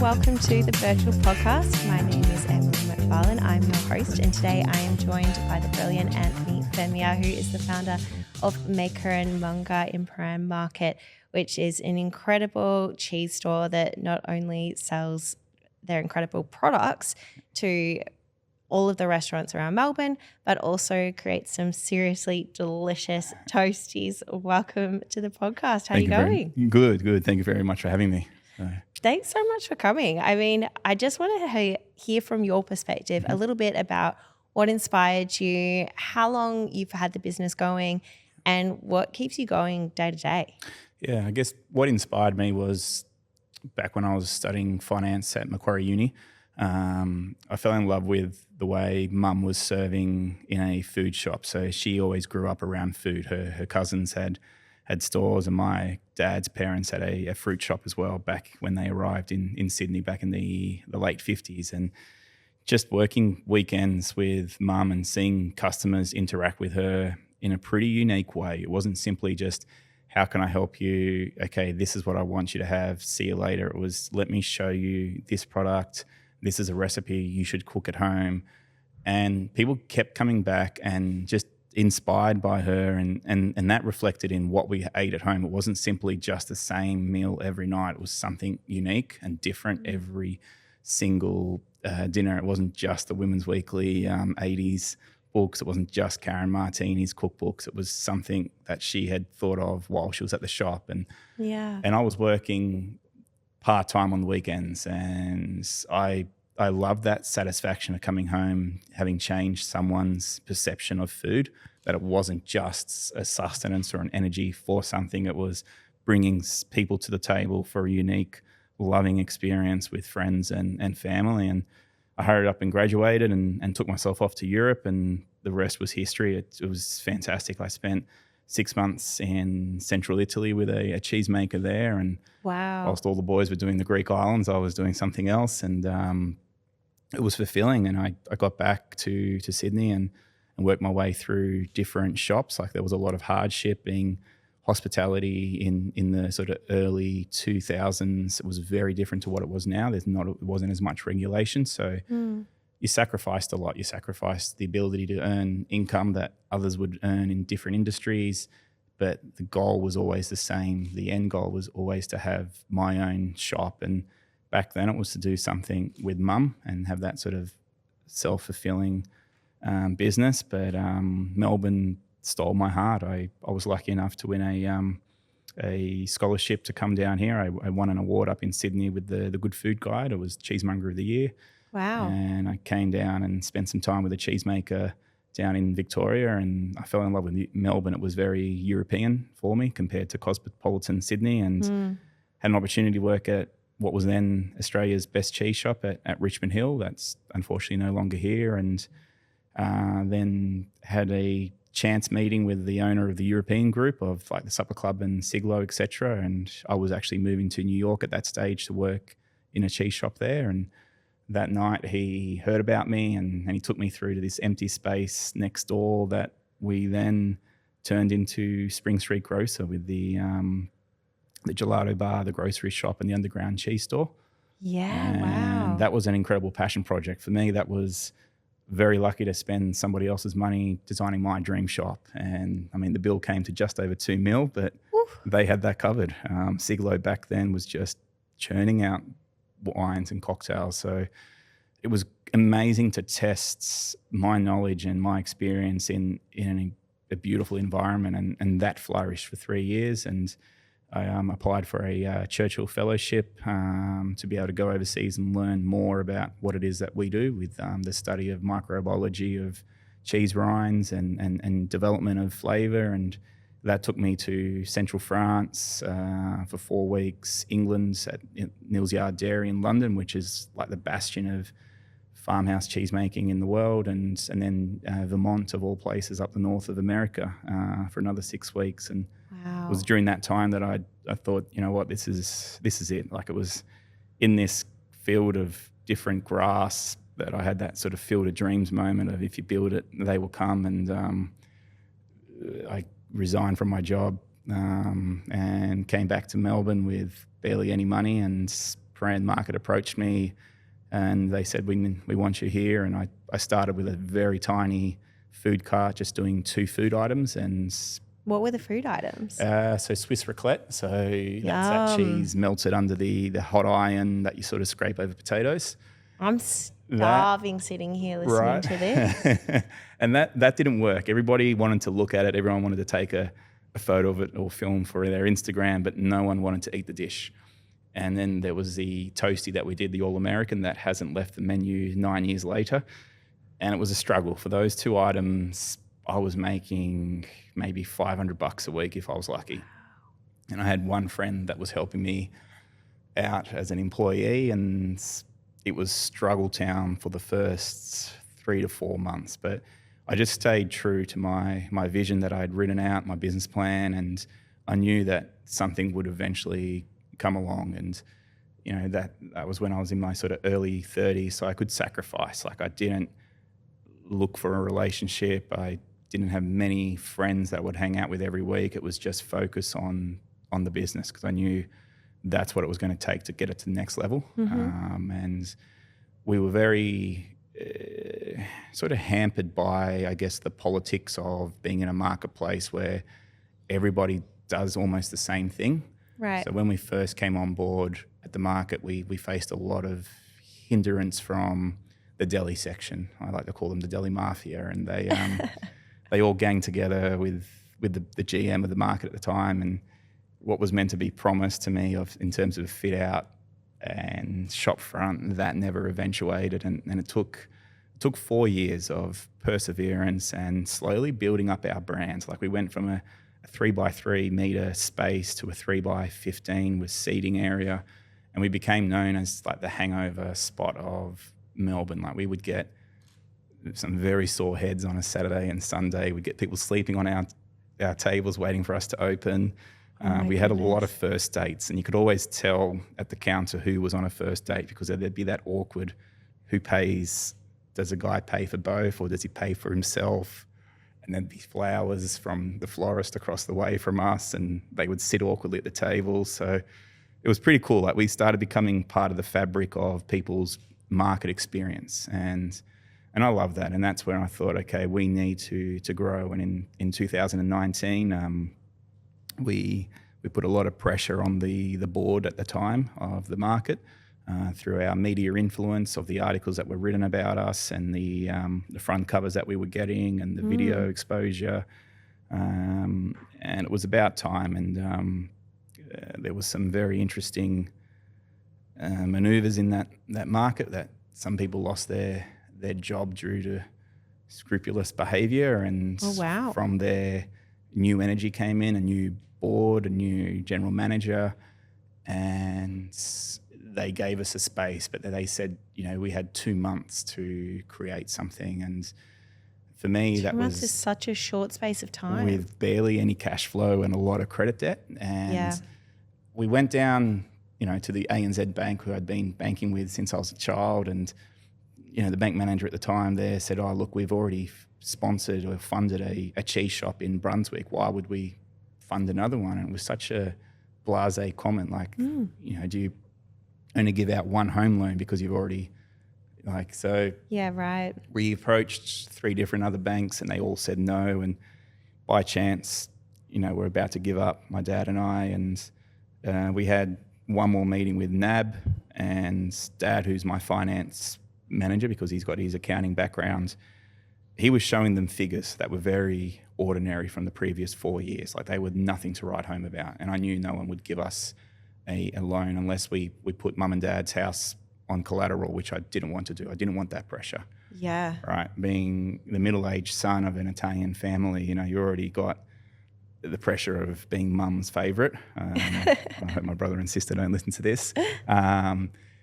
welcome to the Birchal Podcast. My name is Emily Macfarlane. I'm your host, and today I am joined by the brilliant Anthony Femia, who is the founder of Maker Monger in Prime Market, which is an incredible cheese store that not only sells their incredible products to all of the restaurants around Melbourne, but also creates some seriously delicious toasties. Welcome to the podcast. How are you going? Good. Thank you very much for having me. Thanks so much for coming. I mean, I just want to hear from your perspective a little bit about what inspired you, how long you've had the business going, and what keeps you going day to day. Yeah, I guess what inspired me was back when I was studying finance at Macquarie Uni. I fell in love with the way Mum was serving in a food shop. So she always grew up around food. Her cousins had stores, and my dad's parents had a fruit shop as well back when they arrived in Sydney back in the late 50s. And just working weekends with Mum and seeing customers interact with her in a pretty unique way. It wasn't simply just, how can I help you? Okay, this is what I want you to have. See you later. It was, let me show you this product. This is a recipe you should cook at home. And people kept coming back and just inspired by her, and that reflected in what we ate at home. It wasn't simply just the same meal every night. It was something unique and different every single dinner. It wasn't just the Women's Weekly 80s books. It wasn't just Karen Martini's cookbooks. It was something that she had thought of while she was at the shop. And I was working part-time on the weekends, and I love that satisfaction of coming home, having changed someone's perception of food, that it wasn't just a sustenance or an energy for something. It was bringing people to the table for a unique, loving experience with friends and family. And I hurried up and graduated and took myself off to Europe, and the rest was history. It was fantastic. I spent 6 months in central Italy with a cheesemaker there. And whilst all the boys were doing the Greek islands, I was doing something else. And it was fulfilling. And I got back to Sydney and worked my way through different shops. Like, there was a lot of hardship being hospitality in the sort of early 2000s. It was very different to what it was now. It wasn't as much regulation. So you sacrificed a lot. You sacrificed the ability to earn income that others would earn in different industries. But the goal was always the same. The end goal was always to have my own shop. And back then it was to do something with Mum and have that sort of self-fulfilling business. But Melbourne stole my heart. I was lucky enough to win a scholarship to come down here. I won an award up in Sydney with the Good Food Guide. It was Cheesemonger of the Year. Wow. And I came down and spent some time with a cheesemaker down in Victoria, and I fell in love with Melbourne. It was very European for me compared to cosmopolitan Sydney, and had an opportunity to work at what was then Australia's best cheese shop at Richmond Hill. That's unfortunately no longer here. And then had a chance meeting with the owner of the European group of like the Supper Club and Siglo, etc. And I was actually moving to New York at that stage to work in a cheese shop there. And that night he heard about me and he took me through to this empty space next door that we then turned into Spring Street Grocer with the gelato bar, the grocery shop, and the underground cheese store. Yeah, and wow. That was an incredible passion project for me. That was very lucky to spend somebody else's money designing my dream shop. And I mean, the bill came to just over $2 million, but they had that covered. Siglo back then was just churning out wines and cocktails. So it was amazing to test my knowledge and my experience in a beautiful environment. And that flourished for 3 years. And I applied for a Churchill Fellowship to be able to go overseas and learn more about what it is that we do with the study of microbiology of cheese rinds and development of flavour. And that took me to central France for 4 weeks, England at Nils Yard Dairy in London, which is like the bastion of farmhouse cheese making in the world, and then Vermont, of all places, up the north of America for another 6 weeks. And it was during that time that I thought, you know what, this is it. Like, it was in this field of different grass that I had that sort of field of dreams moment of, if you build it, they will come. And I resigned from my job and came back to Melbourne with barely any money and Prahran market approached me and they said, we want you here. And I started with a very tiny food cart, just doing 2 food items. And what were the food items? So Swiss raclette. So that's that cheese melted under the hot iron that you sort of scrape over potatoes. I'm starving sitting here listening to this. And that didn't work. Everybody wanted to look at it. Everyone wanted to take a photo of it or film for their Instagram, but no one wanted to eat the dish. And then there was the toasty that we did, the All-American, that hasn't left the menu 9 years later. And it was a struggle. For those 2 items, I was making maybe $500 a week if I was lucky. And I had one friend that was helping me out as an employee, and it was struggle town for the first 3 to 4 months. But I just stayed true to my vision that I had written out, my business plan, and I knew that something would eventually come along. And you know, that was when I was in my sort of early 30s, so I could sacrifice. Like, I didn't look for a relationship. I didn't have many friends that I would hang out with every week. It was just focus on the business, because I knew that's what it was going to take to get it to the next level. And we were very sort of hampered by, I guess, the politics of being in a marketplace where everybody does almost the same thing. Right. So when we first came on board at the market, we faced a lot of hindrance from the deli section. I like to call them the deli mafia, and they all ganged together with the GM of the market at the time, and what was meant to be promised to me in terms of fit out and shop front, that never eventuated. And it took 4 years of perseverance and slowly building up our brands. Like, we went from a 3x3 metre space to a 3x15 with seating area, and we became known as like the hangover spot of Melbourne. Like, we would get some very sore heads on a Saturday and Sunday. We'd get people sleeping on our tables waiting for us to open. We had a lot of first dates, and you could always tell at the counter who was on a first date, because there'd be that awkward, who pays? Does a guy pay for both, or does he pay for himself? And there'd be flowers from the florist across the way from us, and they would sit awkwardly at the table. So it was pretty cool. Like, we started becoming part of the fabric of people's market experience, and I love that. And that's when I thought, okay, we need to grow. And in 2019, we put a lot of pressure on the board at the time of the market through our media influence of the articles that were written about us, and the front covers that we were getting, and the video exposure. And it was about time. And there was some very interesting manoeuvres in that market, that some people lost their job due to scrupulous behaviour. And from there, new energy came in, a new board, a new general manager, and they gave us a space, but they said, you know, we had 2 months to create something. And for me, that was... 2 months is such a short space of time. With barely any cash flow and a lot of credit debt. And we went down, you know, to the ANZ Bank, who I'd been banking with since I was a child. And, you know, the bank manager at the time there said, oh, look, we've already sponsored or funded a cheese shop in Brunswick. Why would we fund another one? And it was such a blasé comment, like, you know, do you only give out one home loan because you've already, like, so. Yeah, right. We approached 3 different other banks, and they all said no. And by chance, you know, we're about to give up, my dad and I, and we had one more meeting with NAB, and Dad, who's my finance manager because he's got his accounting background, he was showing them figures that were very ordinary from the previous 4 years. Like, they were nothing to write home about. And I knew no one would give us a loan unless we put Mum and Dad's house on collateral, which I didn't want to do. I didn't want that pressure. Yeah. Right. Being the middle-aged son of an Italian family, you know, you already got the pressure of being Mum's favourite. I hope my brother and sister don't listen to this.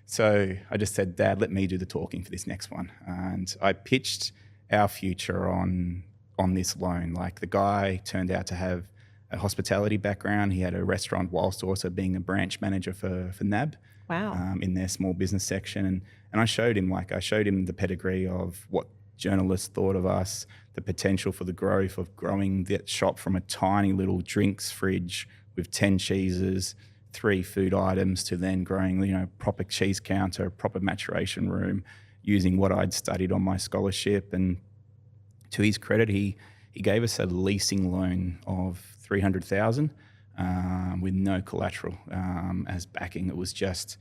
So I just said, Dad, let me do the talking for this next one. And I pitched our future on this loan. Like, the guy turned out to have a hospitality background. He had a restaurant whilst also being a branch manager for NAB. Wow. In their small business section. And I showed him the pedigree of what journalists thought of us, the potential for the growth of growing that shop from a tiny little drinks fridge with 10 cheeses 3 food items to then growing, proper cheese counter, proper maturation room, using what I'd studied on my scholarship. And to his credit, he gave us a leasing loan of $300,000 with no collateral as backing. It was just,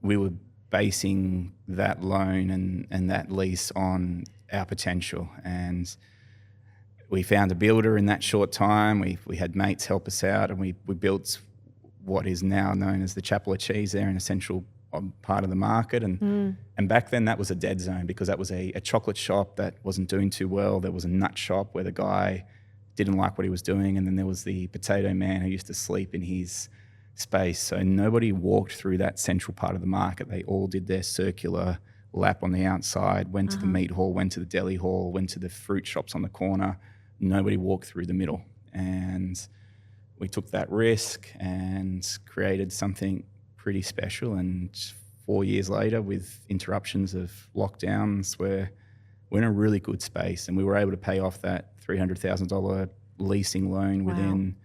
we were basing that loan and that lease on our potential. And we found a builder in that short time. We had mates help us out, and we built what is now known as the Chapel of Cheese there in a central part of the market. And back then that was a dead zone, because that was a chocolate shop that wasn't doing too well. There was a nut shop where the guy didn't like what he was doing. And then there was the potato man who used to sleep in his space. So nobody walked through that central part of the market. They all did their circular lap on the outside, went to the meat hall, went to the deli hall, went to the fruit shops on the corner. Nobody walked through the middle. And we took that risk and created something pretty special. And 4 years later, with interruptions of lockdowns, we're in a really good space, and we were able to pay off that $300,000 leasing loan within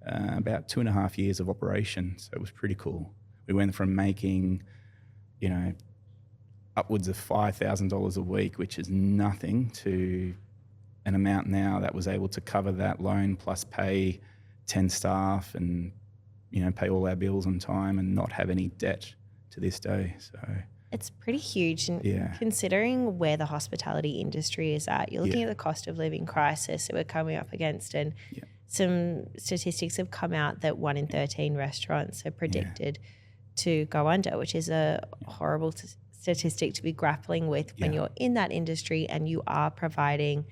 about 2.5 years of operation. So it was pretty cool. We went from making, upwards of $5,000 a week, which is nothing, to an amount now that was able to cover that loan plus pay 10 staff and, pay all our bills on time and not have any debt to this day. So it's pretty huge. And considering where the hospitality industry is at, you're looking at the cost of living crisis that we're coming up against, and some statistics have come out that 1 in 13 restaurants are predicted to go under, which is a horrible statistic to be grappling with when you're in that industry and you are providing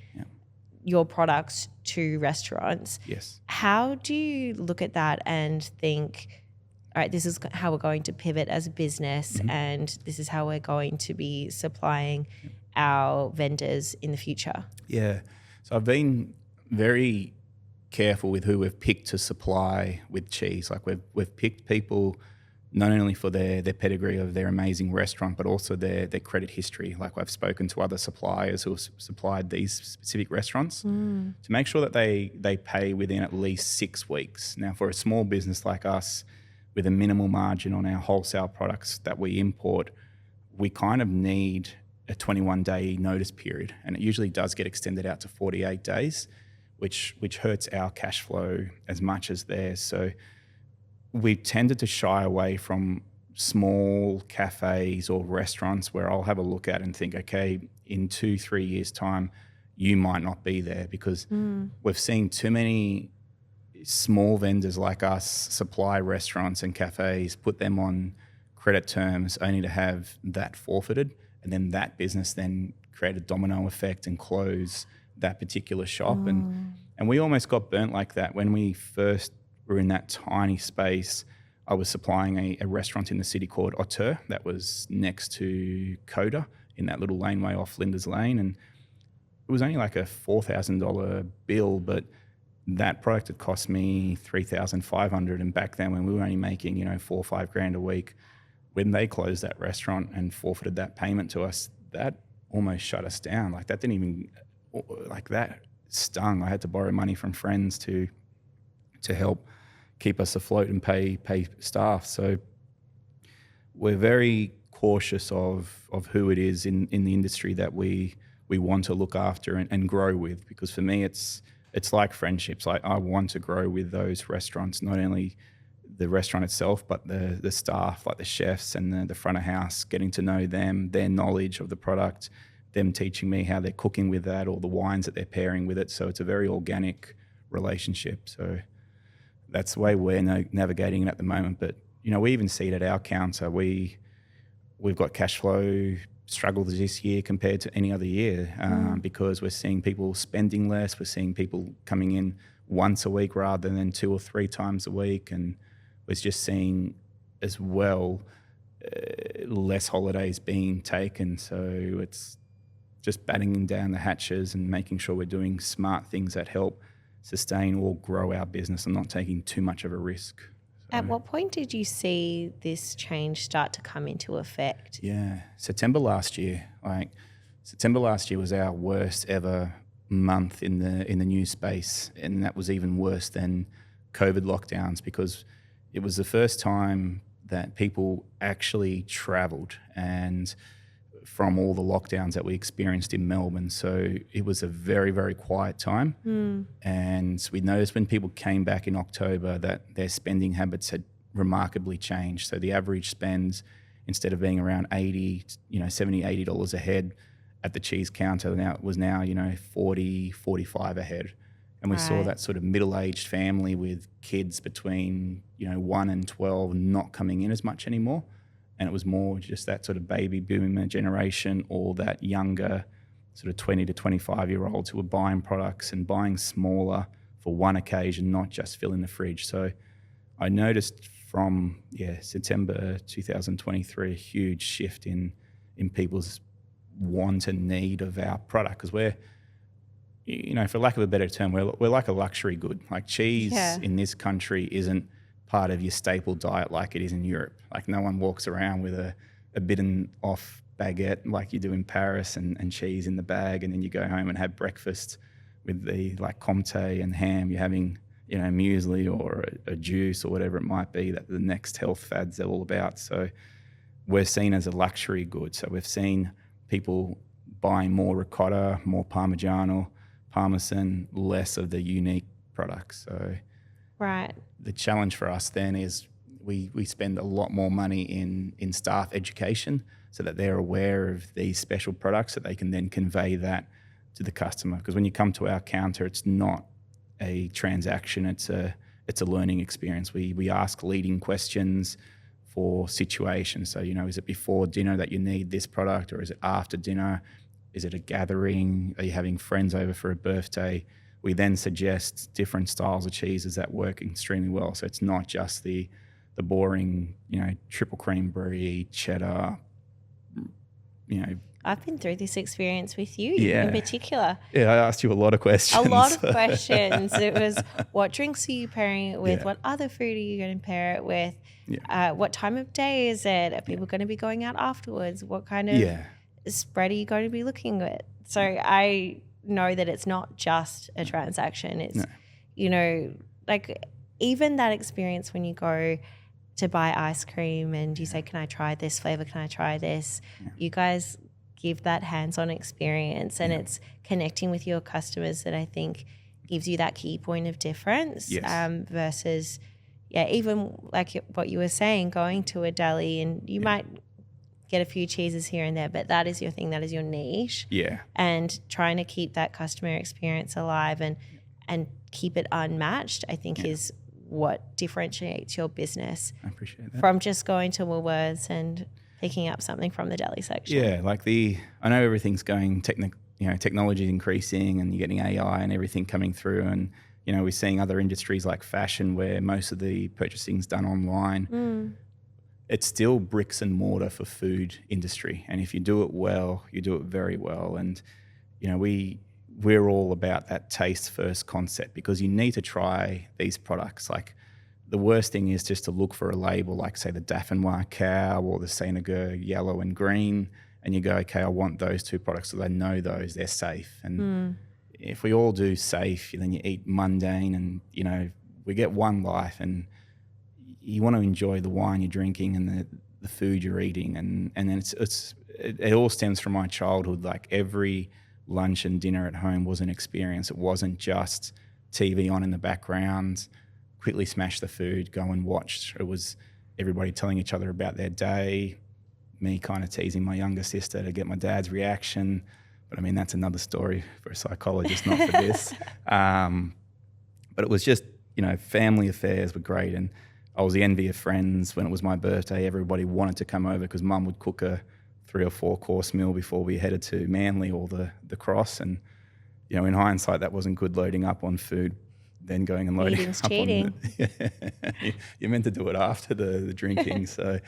your products to restaurants. Yes. How do you look at that and think, all right, this is how we're going to pivot as a business, and this is how we're going to be supplying our vendors in the future? Yeah. So I've been very careful with who we've picked to supply with cheese. Like we've picked people not only for their pedigree of their amazing restaurant, but also their credit history. Like I've spoken to other suppliers who have supplied these specific restaurants to make sure that they pay within at least 6 weeks. Now, for a small business like us, with a minimal margin on our wholesale products that we import, we kind of need a 21-day notice period, and it usually does get extended out to 48 days, which hurts our cash flow as much as theirs. So we tended to shy away from small cafes or restaurants where I'll have a look at and think, okay, in 2-3 years' time, you might not be there, because we've seen too many small vendors like us supply restaurants and cafes, put them on credit terms only to have that forfeited, and then that business then create a domino effect and close that particular shop. And we almost got burnt like that when we first were in that tiny space. I was supplying a restaurant in the city called Auteur that was next to Coda in that little laneway off Linda's Lane, and it was only like a $4,000 bill, but that product had cost me $3,500, and back then when we were only making, $4 or $5 grand a week, when they closed that restaurant and forfeited that payment to us, that almost shut us down. Like that that stung. I had to borrow money from friends to help keep us afloat and pay staff. So we're very cautious of who it is in the industry that we want to look after and grow with, because for me it's like friendships. I want to grow with those restaurants, not only the restaurant itself, but the staff, like the chefs and the front of house, getting to know them, their knowledge of the product, them teaching me how they're cooking with that, or the wines that they're pairing with it. So it's a very organic relationship. So that's the way we're navigating it at the moment. But, we even see it at our counter. We've got cash flow struggles this year compared to any other year because we're seeing people spending less. We're seeing people coming in once a week rather than 2 or 3 times a week. And we're just seeing as well less holidays being taken. So it's just battening down the hatches and making sure we're doing smart things that help sustain or grow our business and not taking too much of a risk. So, at what point did you see this change start to come into effect? Yeah, September last year. September last year was our worst ever month in the news space, and that was even worse than COVID lockdowns, because it was the first time that people actually travelled, and from all the lockdowns that we experienced in Melbourne. So it was a very, very quiet time. And we noticed when people came back in October that their spending habits had remarkably changed. So the average spend, instead of being around $80, $70, $80 a head at the cheese counter, was now 40, 45 a head. And we saw that sort of middle-aged family with kids between 1 and 12 not coming in as much anymore. And it was more just that sort of baby boomer generation, or that younger sort of 20 to 25-year-olds who were buying products and buying smaller for one occasion, not just fill in the fridge. So I noticed from September 2023 a huge shift in people's want and need of our product, because we're, for lack of a better term, we're like a luxury good. Like cheese in this country isn't part of your staple diet like it is in Europe. Like no one walks around with a bitten off baguette like you do in Paris and cheese in the bag, and then you go home and have breakfast with the Comte and ham. You're having muesli or a juice or whatever it might be that the next health fads are all about. So we're seen as a luxury good. So we've seen people buying more ricotta, more Parmigiano, Parmesan, less of the unique products. So the challenge for us then is we spend a lot more money in staff education so that they're aware of these special products, so they can then convey that to the customer. Because when you come to our counter, it's not a transaction, it's a learning experience. We ask leading questions for situations. So, is it before dinner that you need this product, or is it after dinner? Is it a gathering? Are you having friends over for a birthday? We then suggest different styles of cheeses that work extremely well. So it's not just the boring, triple cream brie, cheddar, I've been through this experience with you in particular. Yeah, I asked you a lot of questions. A lot of questions. It was, what drinks are you pairing it with? What other food are you going to pair it with? What time of day is it? Are people going to be going out afterwards? What kind of spread are you going to be looking at? So I know that it's not just a transaction. It's, even that experience when you go to buy ice cream and you say, can I try this flavor? Can I try this? You guys give that hands-on experience, and it's connecting with your customers that I think gives you that key point of difference versus, even like what you were saying, going to a deli and you might get a few cheeses here and there, but that is your thing, that is your niche. And trying to keep that customer experience alive and keep it unmatched, I think is what differentiates your business. I appreciate that. From just going to Woolworths and picking up something from the deli section. I know everything's going technology is increasing and you're getting AI and everything coming through, and we're seeing other industries like fashion where most of the purchasing's done online. It's still bricks and mortar for food industry, and if you do it well, you do it very well. And we're all about that taste first concept, because you need to try these products. Like, the worst thing is just to look for a label like, say, the Dauphinois cow or the Senegal yellow and green, and you go, okay, I want those two products, so they know they're safe. And if we all do safe, then you eat mundane, and we get one life, and you want to enjoy the wine you're drinking and the food you're eating, and then it all stems from my childhood. Like, every lunch and dinner at home was an experience. It wasn't just TV on in the background, quickly smash the food, go and watch. It was everybody telling each other about their day, me kind of teasing my younger sister to get my dad's reaction. But I mean, that's another story for a psychologist, not for this. But it was just, family affairs were great. And I was the envy of friends. When it was my birthday, everybody wanted to come over because Mum would cook a 3 or 4 course meal before we headed to Manly or the Cross. And, in hindsight, that wasn't good, loading up on food, then going and loading up cheating. on you're meant to do it after the drinking. So,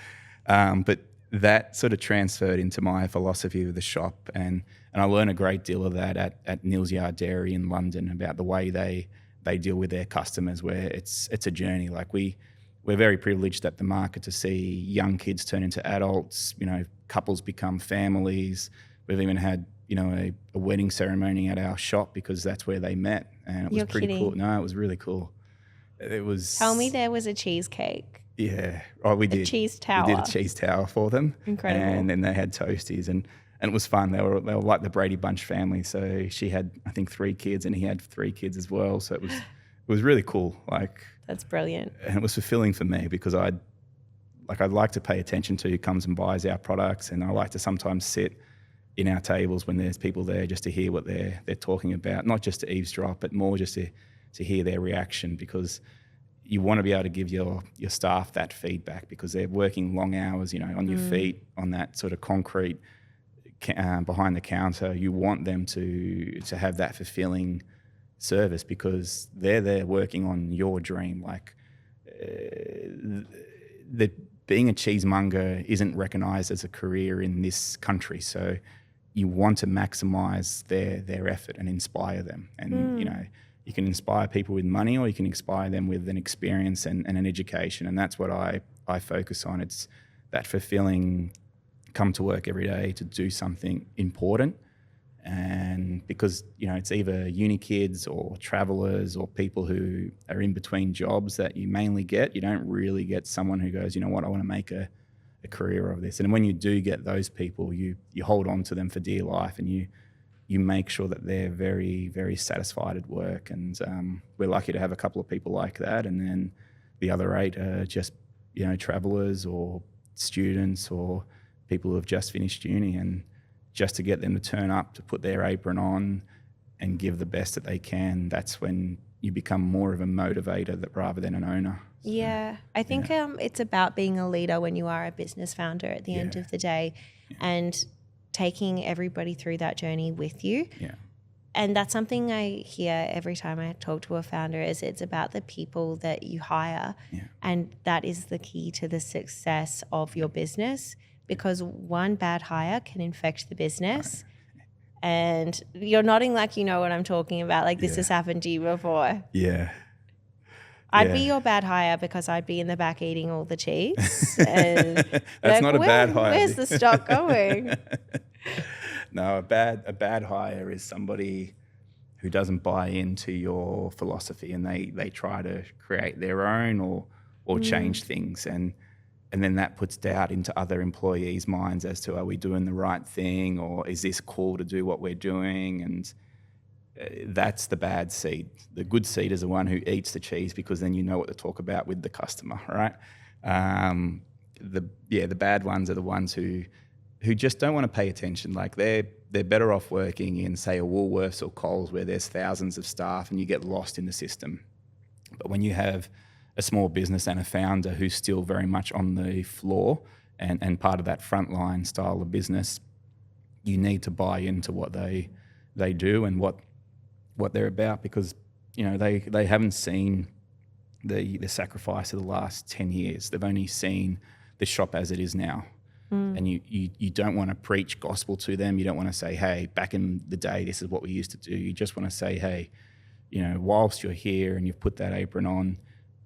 but that sort of transferred into my philosophy of the shop. And I learned a great deal of that at Nils Yard Dairy in London, about the way they deal with their customers, where it's a journey. Like, we're very privileged at the market to see young kids turn into adults, couples become families. We've even had, a wedding ceremony at our shop because that's where they met, and it was pretty cool. No, it was really cool. It was. Tell me there was a cheesecake. Yeah. Oh, we did. Cheese tower. We did a cheese tower for them. Incredible. And then they had toasties and it was fun. They were like the Brady Bunch family. So she had, I think, 3 kids and he had 3 kids as well. So it was really cool. Like, that's brilliant. And it was fulfilling for me because I'd like to pay attention to who comes and buys our products, and I like to sometimes sit in our tables when there's people there just to hear what they're talking about, not just to eavesdrop, but more just to hear their reaction, because you want to be able to give your staff that feedback because they're working long hours, on your feet, on that sort of concrete behind the counter. You want them to have that fulfilling service because they're there working on your dream. Like being a cheesemonger isn't recognised as a career in this country, so you want to maximise their effort and inspire them. And you can inspire people with money, or you can inspire them with an experience and an education, and that's what I focus on. It's that fulfilling, come to work every day to do something important. And because, it's either uni kids or travellers or people who are in between jobs that you mainly get. You don't really get someone who goes, you know what, I want to make a career of this. And when you do get those people, you hold on to them for dear life, and you make sure that they're very, very satisfied at work. And we're lucky to have a couple of people like that. And then the other 8 are just, travellers or students or people who have just finished uni, and just to get them to turn up, to put their apron on and give the best that they can, that's when you become more of a motivator rather than an owner. So, yeah, I think it's about being a leader when you are a business founder at the end of the day, and taking everybody through that journey with you. Yeah. And that's something I hear every time I talk to a founder, is it's about the people that you hire. Yeah. And that is the key to the success of your business, because one bad hire can infect the business. And you're nodding like you know what I'm talking about, like this has happened to you before. Yeah. I'd be your bad hire because I'd be in the back eating all the cheese. And that's not a bad hire. Where's the stock going? No, a bad hire is somebody who doesn't buy into your philosophy, and they try to create their own or change things, and then that puts doubt into other employees' minds as to, are we doing the right thing, or is this cool to do what we're doing? And that's the bad seed. The good seed is the one who eats the cheese, because then you know what to talk about with the customer, right? The bad ones are the ones who just don't want to pay attention. Like they're better off working in, say, a Woolworths or Coles, where there's thousands of staff and you get lost in the system. But when you have a small business and a founder who's still very much on the floor and part of that frontline style of business, you need to buy into what they do and what they're about, because they haven't seen the sacrifice of the last 10 years. They've only seen the shop as it is now. And you don't want to preach gospel to them. You don't want to say, hey, back in the day, this is what we used to do. You just want to say, hey, whilst you're here and you've put that apron on,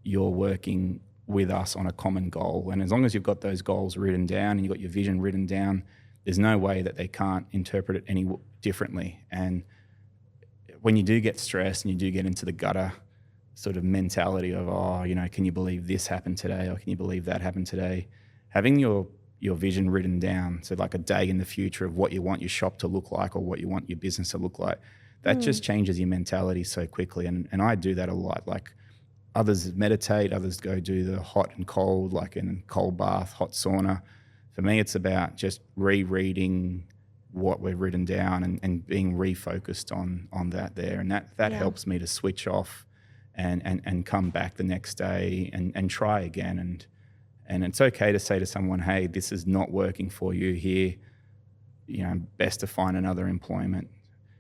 you're working with us on a common goal. And as long as you've got those goals written down and you've got your vision written down, there's no way that they can't interpret it any differently. And when you do get stressed and you do get into the gutter sort of mentality of, can you believe this happened today, or can you believe that happened today? Having your vision written down, so like a day in the future of what you want your shop to look like or what you want your business to look like, that just changes your mentality so quickly. And I do that a lot. Like, others meditate, others go do the hot and cold, like in cold bath, hot sauna. For me, it's about just rereading what we've written down and being refocused on that there. And that helps me to switch off and come back the next day and try again. And it's okay to say to someone, hey, this is not working for you here. Best to find another employment.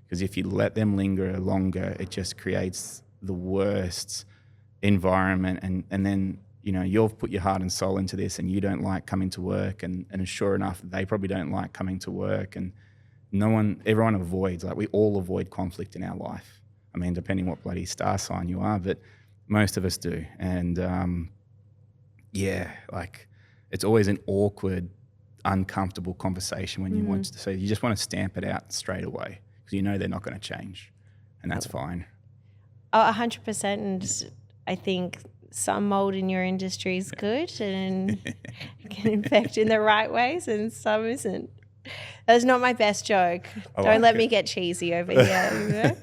Because if you let them linger longer, it just creates the worst environment. And then, you've put your heart and soul into this and you don't like coming to work. And sure enough, they probably don't like coming to work. And everyone avoids, like we all avoid conflict in our life. I mean, depending what bloody star sign you are, but most of us do. And it's always an awkward, uncomfortable conversation when you want to say, you just want to stamp it out straight away because they're not going to change, and that's fine. 100%. And I think some mold in your industry is good and can infect in the right ways and some isn't. That's not my best joke. Don't let me get cheesy over here.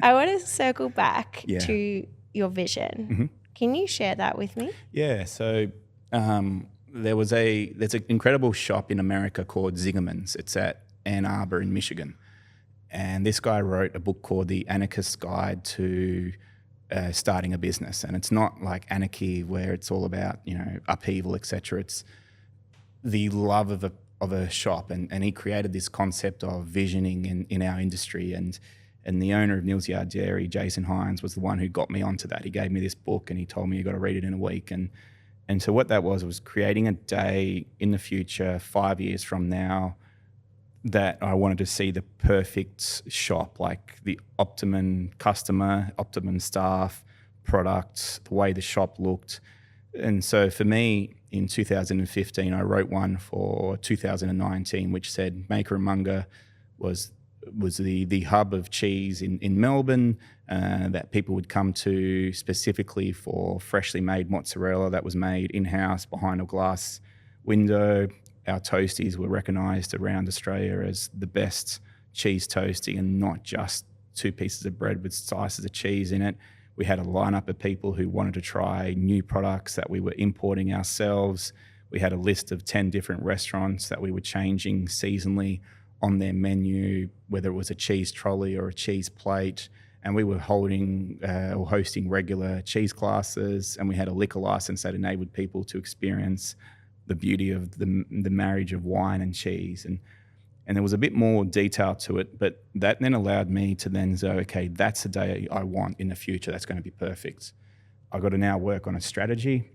I want to circle back to your vision. Mm-hmm. Can you share that with me? Yeah. So there's an incredible shop in America called Zingerman's. It's at Ann Arbor in Michigan. And this guy wrote a book called The Anarchist's Guide to starting a business. And it's not like anarchy where it's all about, upheaval, etc. It's the love of a shop. And he created this concept of visioning in our industry. And the owner of Neal's Yard Dairy, Jason Hines, was the one who got me onto that. He gave me this book and he told me you got to read it in a week. And so what that was creating a day in the future, 5 years from now, that I wanted to see the perfect shop, like the optimum customer, optimum staff, products, the way the shop looked. And so for me, in 2015, I wrote one for 2019, which said Maker Monger was the hub of cheese in Melbourne, that people would come to specifically for freshly made mozzarella that was made in-house behind a glass window. Our toasties were recognised around Australia as the best cheese toasty, and not just 2 pieces of bread with slices of cheese in it. We had a lineup of people who wanted to try new products that we were importing ourselves. We had a list of 10 different restaurants that we were changing seasonally on their menu, whether it was a cheese trolley or a cheese plate. And we were holding or hosting regular cheese classes, and we had a liquor license that enabled people to experience the beauty of the marriage of wine and cheese. And there was a bit more detail to it, but that then allowed me to then say, okay, that's the day I want in the future. That's going to be perfect. I've got to now work on a strategy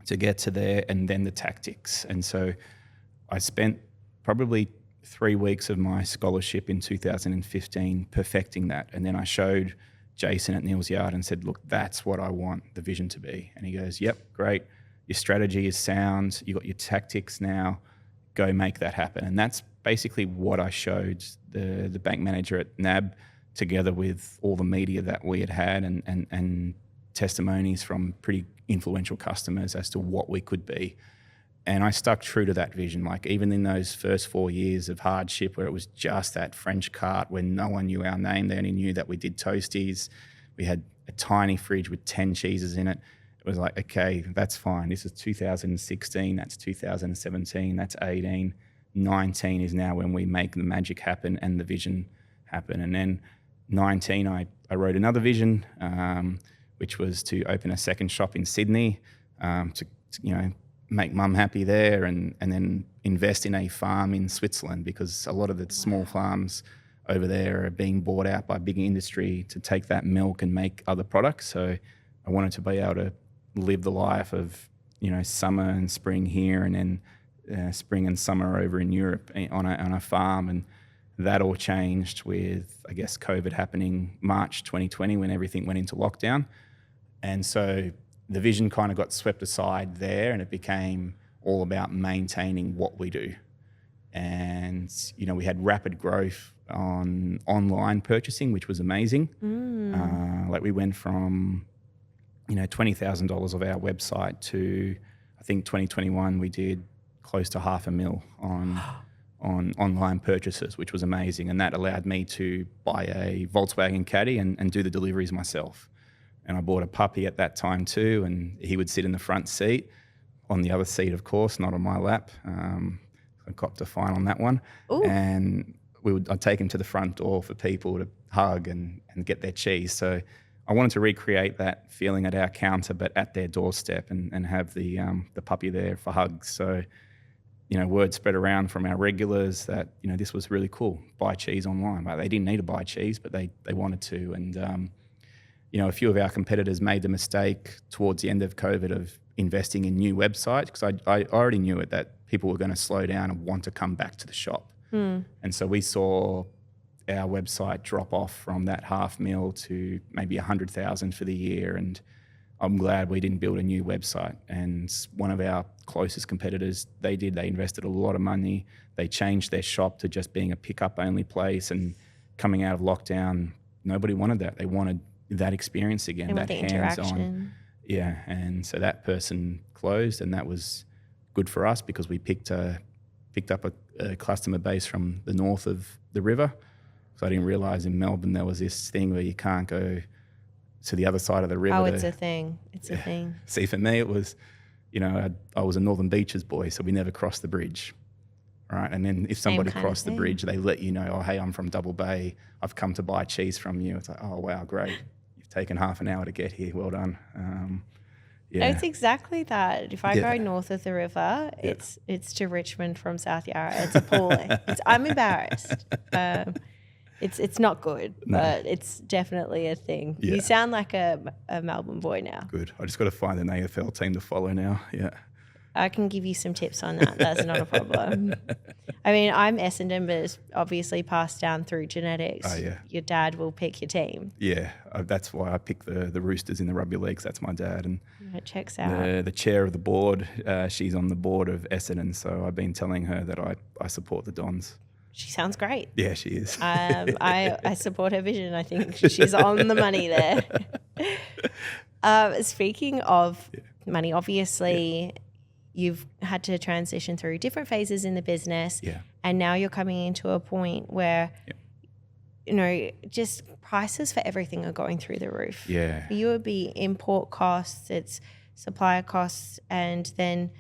to get to there, and then the tactics. And so I spent probably 3 weeks of my scholarship in 2015 perfecting that. And then I showed Jason at Neal's Yard and said, look, that's what I want the vision to be. And he goes, yep, great. Your strategy is sound. You got your tactics now. Go make that happen. And that's basically what I showed the bank manager at NAB, together with all the media that we had and testimonies from pretty influential customers as to what we could be. And I stuck true to that vision. Like, even in those first 4 years of hardship, where it was just that French cart where no one knew our name, they only knew that we did toasties. We had a tiny fridge with 10 cheeses in it. It was like, okay, that's fine. This is 2016, that's 2017, that's 18. 19 is now when we make the magic happen and the vision happen. And then 19, I wrote another vision, which was to open a second shop in Sydney, to make mum happy there, and then invest in a farm in Switzerland, because a lot of the small farms over there are being bought out by big industry to take that milk and make other products. So I wanted to be able to live the life of, summer and spring here, and then spring and summer over in Europe on a farm. And that all changed with, I guess, COVID happening March 2020, when everything went into lockdown. And so the vision kind of got swept aside there, and it became all about maintaining what we do. And, we had rapid growth on online purchasing, which was amazing. We went from, $20,000 of our website to, I think 2021, we did close to $500,000 on online purchases, which was amazing. And that allowed me to buy a Volkswagen Caddy and do the deliveries myself. And I bought a puppy at that time too, and he would sit in the front seat, on the other seat, of course, not on my lap. I copped a fine on that one. Ooh. And I'd take him to the front door for people to hug and get their cheese. So I wanted to recreate that feeling at our counter, but at their doorstep, and have the puppy there for hugs. So, word spread around from our regulars that, this was really cool. Buy cheese online. Like, they didn't need to buy cheese, but they wanted to. And, a few of our competitors made the mistake towards the end of COVID of investing in new websites, because I already knew it, that people were going to slow down and want to come back to the shop. And so we saw our website drop off from that $500,000 to maybe $100,000 for the year. And I'm glad we didn't build a new website. And one of our closest competitors, they invested a lot of money. They changed their shop to just being a pickup only place. And coming out of lockdown, nobody wanted that. They wanted that experience again, and that with the hands-on. interaction. Yeah, and so that person closed, and that was good for us because we picked up a customer base from the north of the river. So I didn't realise in Melbourne there was this thing where you can't go to the other side of the river. Oh, it's a thing. It's a thing. See, for me it was, I was a Northern Beaches boy, so we never crossed the bridge. Right, and then if somebody crossed the bridge, they let you know, oh, hey, I'm from Double Bay. I've come to buy cheese from you. It's like, oh, wow, great. You've taken half an hour to get here. Well done. Yeah. It's exactly that. If I go north of the river, it's to Richmond from South Yarra. It's appalling. I'm embarrassed. It's not good, but it's definitely a thing. Yeah. You sound like a Melbourne boy now. Good. I just got to find an AFL team to follow now. Yeah. I can give you some tips on that. That's not a problem. I mean, I'm Essendon, but it's obviously passed down through genetics. Oh, yeah. Your dad will pick your team. Yeah, that's why I pick the Roosters in the rugby leagues. That's my dad. And it checks out. The chair of the board, she's on the board of Essendon, so I've been telling her that I support the Dons. She sounds great. Yeah, she is. I support her vision. I think she's on the money there. Speaking of money, obviously you've had to transition through different phases in the business, and now you're coming into a point where, just prices for everything are going through the roof. Yeah. You would be import costs, it's supplier costs, and then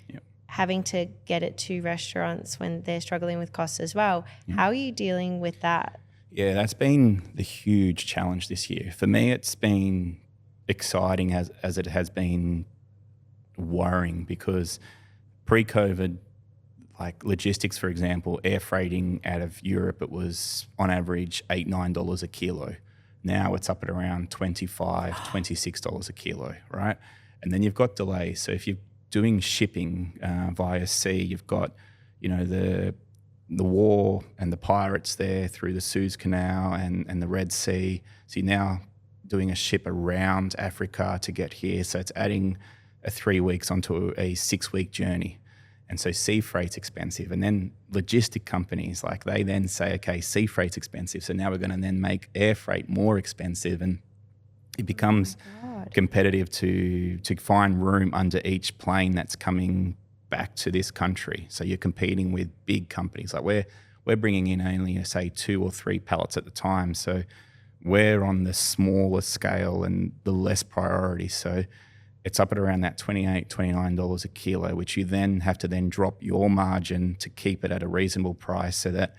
having to get it to restaurants when they're struggling with costs as well. How are you dealing with that? Yeah, that's been the huge challenge this year. For me, it's been exciting as it has been worrying, because pre-COVID, like logistics, for example, air freighting out of Europe, it was on average $8-9 a kilo. Now it's up at around $25-26 a kilo, right? And then you've got delays. So if you're doing shipping via sea, you've got, the war and the pirates there through the Suez Canal and the Red Sea. So you're now doing a ship around Africa to get here. So it's adding 3 weeks onto a 6-week journey. And so sea freight's expensive. And then logistic companies, like they then say, okay, sea freight's expensive, so now we're going to then make air freight more expensive. And it becomes competitive to find room under each plane that's coming back to this country. So you're competing with big companies. Like we're bringing in only, say, 2 or 3 pallets at the time. So we're on the smaller scale and the less priority. So it's up at around that $28-29 a kilo, which you then have to then drop your margin to keep it at a reasonable price so that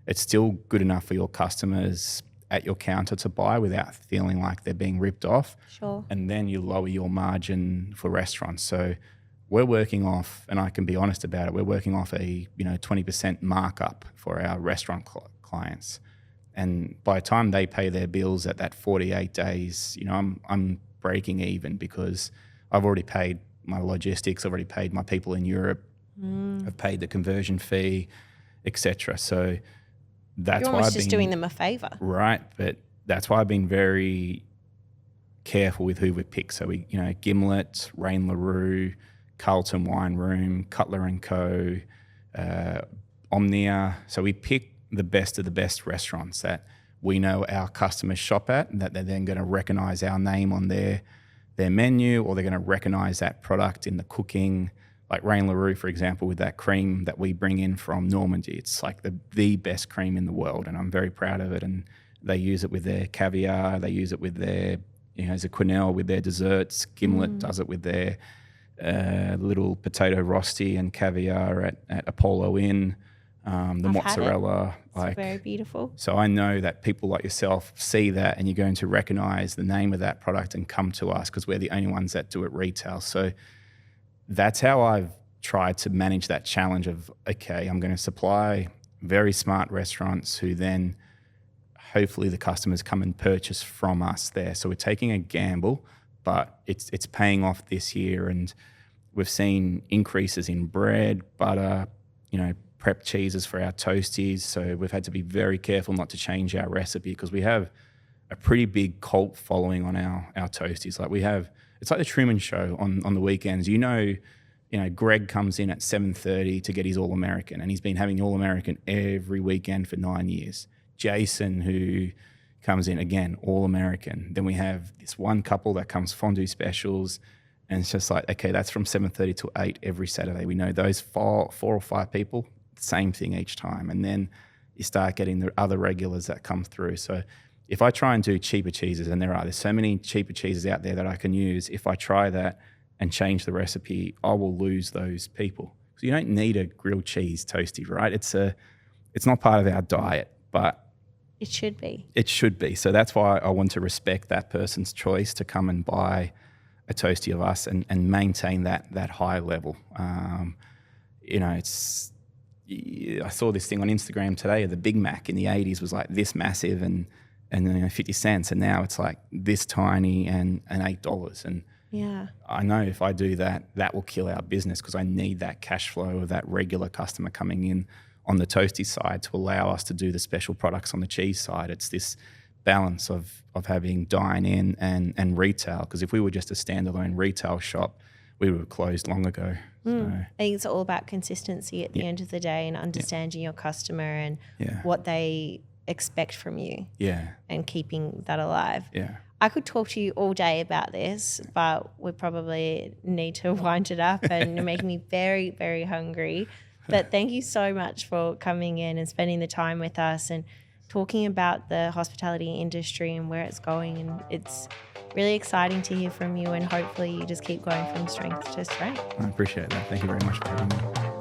it's still good enough for your customers at your counter to buy without feeling like they're being ripped off. Sure. And then you lower your margin for restaurants. So we're working off, and I can be honest about it, we're working off a 20% markup for our restaurant clients. And by the time they pay their bills at that 48 days, I'm breaking even, because I've already paid my logistics, I've already paid my people in Europe, I've paid the conversion fee, etc. So that's You're why almost just doing them a favour. Right, but that's why I've been very careful with who we pick. So we, Gimlet, Rain LaRue, Carlton Wine Room, Cutler & Co., Omnia. So we pick the best of the best restaurants that we know our customers shop at, and that they're then going to recognise our name on their menu, or they're going to recognise that product in the cooking. Like Rain LaRue, for example, with that cream that we bring in from Normandy. It's like the best cream in the world, and I'm very proud of it. And they use it with their caviar. They use it with their, as a quenelle with their desserts. Gimlet does it with their little potato rosti and caviar at Apollo Inn. I've mozzarella. It's very beautiful. So I know that people like yourself see that, and you're going to recognise the name of that product and come to us, because we're the only ones that do it retail. So that's how I've tried to manage that challenge of, okay, I'm going to supply very smart restaurants who then hopefully the customers come and purchase from us there. So we're taking a gamble, but it's paying off this year, and we've seen increases in bread, butter, prep cheeses for our toasties. So we've had to be very careful not to change our recipe, because we have a pretty big cult following on our toasties. Like it's like the Truman Show on the weekends. Greg comes in at 7:30 to get his All-American, and he's been having All-American every weekend for 9 years. Jason, who comes in, again, all American. Then we have this one couple that comes fondue specials, and it's just like, okay, that's from 7:30 to 8 every Saturday. We know those four or five people, same thing each time. And then you start getting the other regulars that come through. So if I try and do cheaper cheeses, and there's so many cheaper cheeses out there that I can use, if I try that and change the recipe, I will lose those people. So you don't need a grilled cheese toastie, right? It's not part of our diet, but it should be. It should be. So that's why I want to respect that person's choice to come and buy a toastie of us and maintain that high level. I saw this thing on Instagram today. The Big Mac in the 80s was like this massive and 50 cents, and now it's like this tiny and $8. And yeah, I know if I do that, that will kill our business, because I need that cash flow of that regular customer coming in on the toasty side to allow us to do the special products on the cheese side. It's this balance of having dine-in and retail, because if we were just a standalone retail shop, we would have closed long ago. So, I think it's all about consistency at the end of the day, and understanding your customer and what they expect from you, and keeping that alive. I could talk to you all day about this, but we probably need to wind it up, and you're making me very, very hungry. But thank you so much for coming in and spending the time with us and talking about the hospitality industry and where it's going. And it's really exciting to hear from you, and hopefully you just keep going from strength to strength. I appreciate that. Thank you very much for having me.